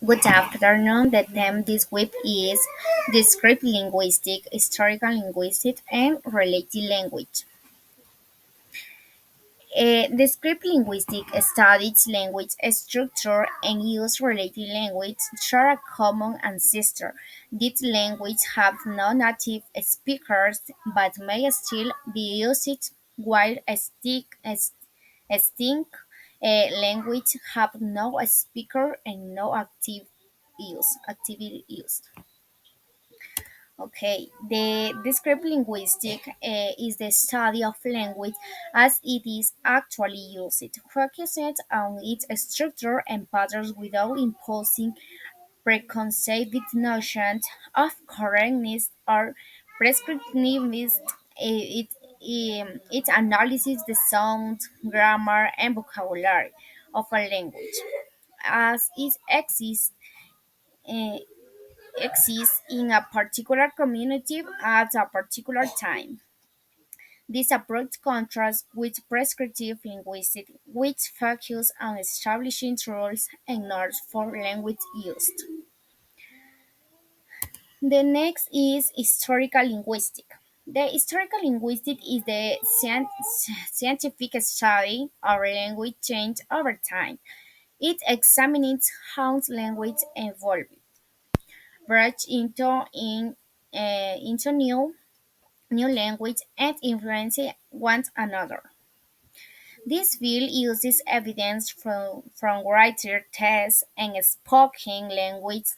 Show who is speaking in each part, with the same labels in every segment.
Speaker 1: Good afternoon. The theme this week is descriptive linguistics, historical linguistics, and related language. Descriptive linguistics studies language structure and use related language share a common ancestor. These languages have no native speakers but may still be used, while extinct language have no speaker and no activity used. Okay, the descriptive linguistic is the study of language as it is actually used. It focuses on its structure and patterns without imposing preconceived notions of correctness or prescriptiveness. It analyzes the sound, grammar, and vocabulary of a language as it exists in a particular community at a particular time. This approach contrasts with prescriptive linguistics, which focus on establishing rules and norms for language use. The next is historical linguistics. The historical linguistics is the scientific study of language change over time. It examines how language evolved, brought into new language and influence one another. This field uses evidence from writer tests and spoken language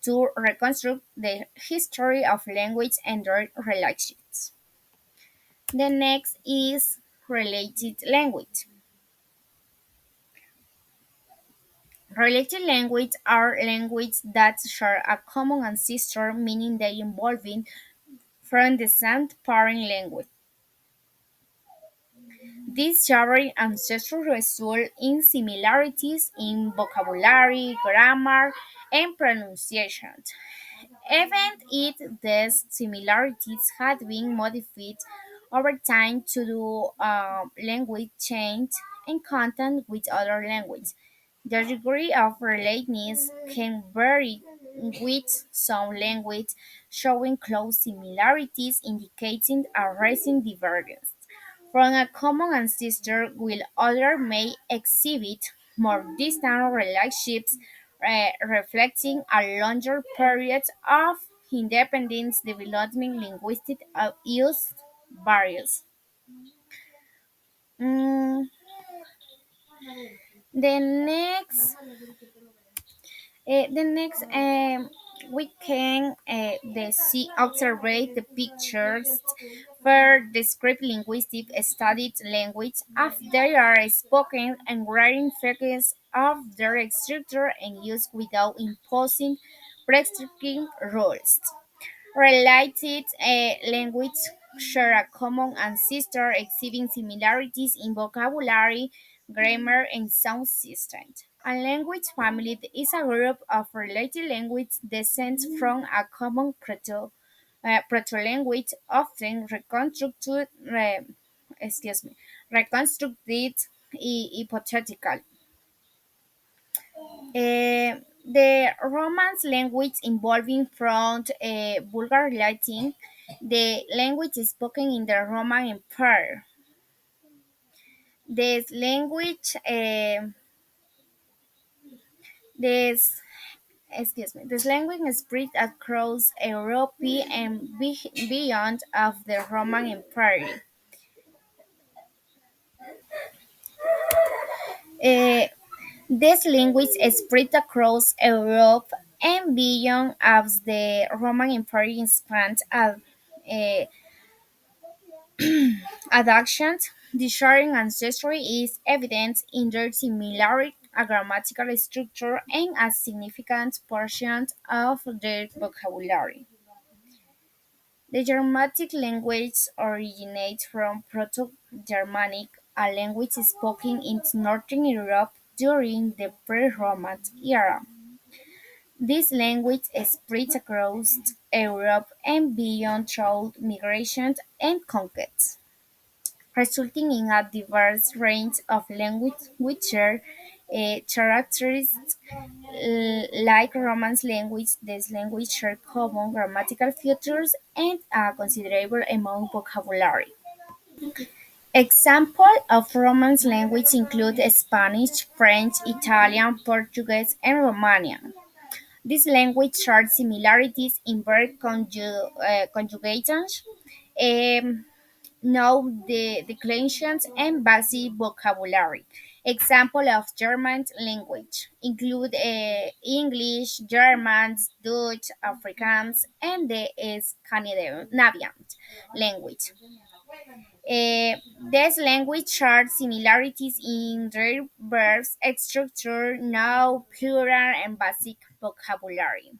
Speaker 1: to reconstruct the history of language and their relations. The next is related language. Related languages are languages that share a common ancestor, meaning they evolving from the same parent language. These shared ancestors result in similarities in vocabulary, grammar, and pronunciation. Even if these similarities had been modified over time to do language change and content with other languages, the degree of relatedness can vary with some languages showing close similarities indicating a rising divergence from a common ancestor, while others may exhibit more distant relationships, reflecting a longer period of independence development linguistic use varies. Mm, the next we can see observe the pictures for descriptive linguistic studied language as they are spoken and writing focus of their structure and use without imposing prescriptive rules. Related language share a common ancestor, exhibiting similarities in vocabulary, grammar, and sound systems. A language family is a group of related languages descend from a common proto-language, often reconstructed hypothetically. The Romance language involving from Vulgar Latin, the language spoken in the Roman Empire. This language, this this language spread across Europe and beyond of the Roman Empire. Uh, this language spread across Europe and beyond as the Roman Empire expanded adoptions. The sharing ancestry is evident in their similar grammatical structure and a significant portion of their vocabulary. The Germanic language originates from Proto-Germanic, a language spoken in Northern Europe during the pre-Roman era. This language spread across Europe and beyond through migration and conquest, resulting in a diverse range of languages which share Characteristics like Romance language, this language share common grammatical features and a considerable amount vocabulary. Examples of Romance language include Spanish, French, Italian, Portuguese, and Romanian. This language shares similarities in verb conjugations, um, know the declensions, and basic vocabulary. Example of German language include English, German, Dutch, Afrikaans, and the Scandinavian language. This language shares similarities in their verbs, structure, noun, plural, and basic vocabulary.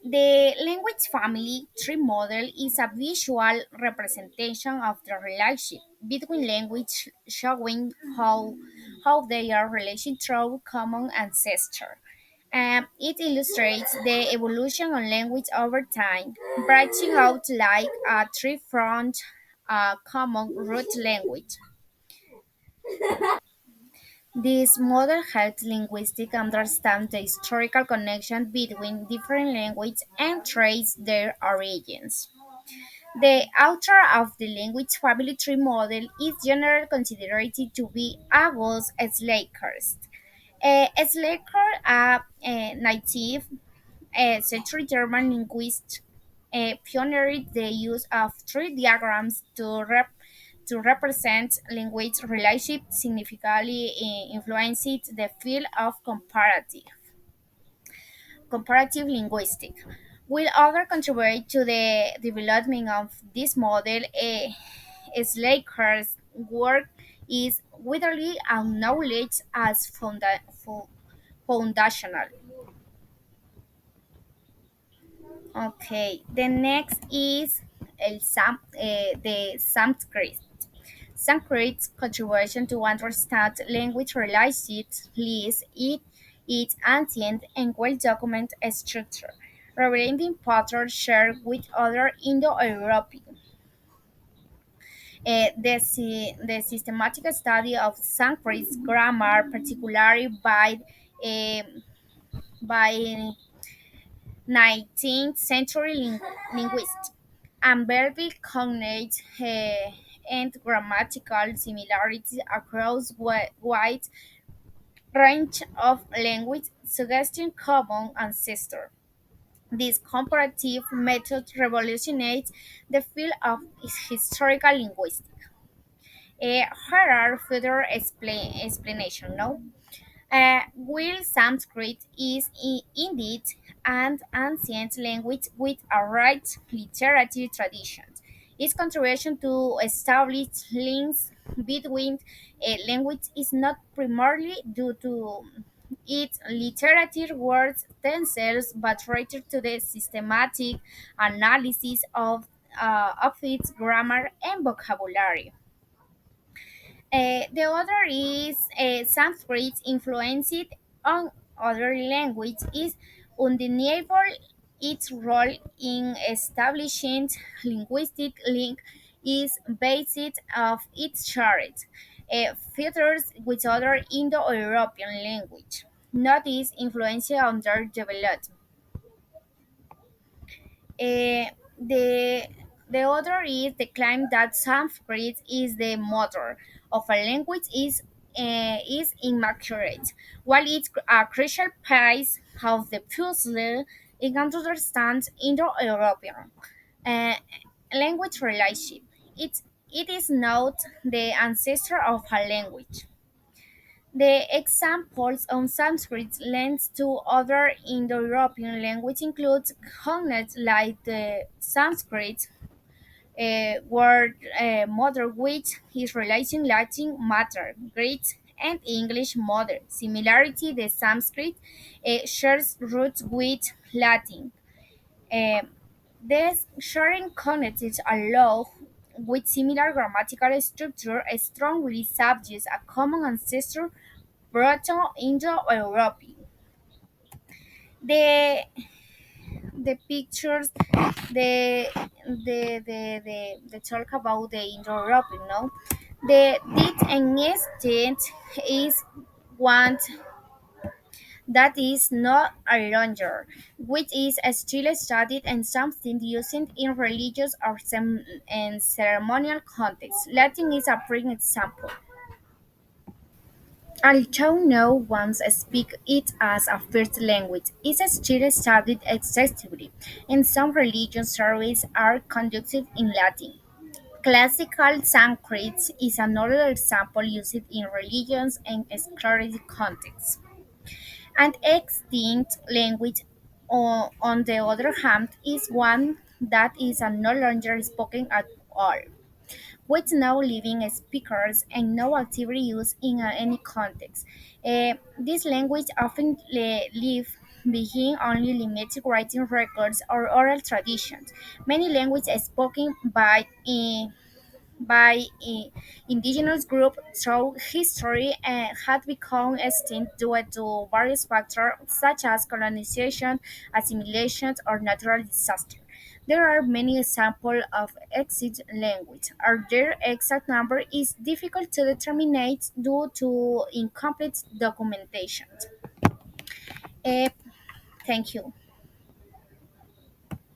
Speaker 1: The language family tree model is a visual representation of the relationship between language, showing how they are related through common ancestor. It illustrates the evolution of language over time, branching out like a tree from a common root language. This model helps linguistics understand the historical connection between different languages and trace their origins. The author of the language family tree model is generally considered to be August Schleicher. Schleicher, a native century German linguist, pioneered the use of tree diagrams to represent language relationship, significantly influenced the field of comparative linguistics. Will other contribute to the development of this model? Slaker's work is widely acknowledged as foundational. Okay, the next is the Sanskrit. Sanskrit's contribution to understand language relations lies in its ancient and well-documented structure, revealing patterns shared with other Indo-European. The systematic study of Sanskrit grammar, particularly by 19th century linguists, unveiled cognate and grammatical similarities across wide range of language, suggesting common ancestor. This comparative method revolutionized the field of historical linguistics. Here are further explanation. No, while Sanskrit is indeed an ancient language with a rich literary tradition, its contribution to establish links between languages is not primarily due to its literary words themselves, but rather to the systematic analysis of its grammar and vocabulary. The other is Sanskrit influenced on other languages is undeniable. Its role in establishing linguistic link is based of its shared features with other Indo-European language, not its influence on their development. Eh, the the other is the claim that Sanskrit is the mother of a language is inaccurate. While it's a crucial piece of the puzzle, it can understand Indo-European uh, language relationship. It is not the ancestor of a language. The examples on Sanskrit lends to other Indo-European languages include cognates like the Sanskrit word mother, which is relating Latin matter, Greek and English mother. Similarity, the Sanskrit shares roots with Latin. Um, these sharing cognates allow with similar grammatical structure strongly suggests a common ancestor Proto-Indo-European. The the pictures, the talk about the Indo-European, no? The deep and extent is one that is not a longer, which is still studied and something used in religious or and ceremonial contexts. Latin is a prime example. Although no one speaks it as a first language, it is still studied extensively, and some religious surveys are conducted in Latin. Classical Sanskrit is another example used in religions and scholarly contexts. An extinct language, on the other hand, is one that is no longer spoken at all, with no living speakers and no actively used in any context. This language often leave behind only limited writing records or oral traditions. Many languages spoken by indigenous groups through history had become extinct due to various factors such as colonization, assimilation, or natural disaster. There are many examples of extinct language. Or their exact number is difficult to determine due to incomplete documentation. Eh, Thank you.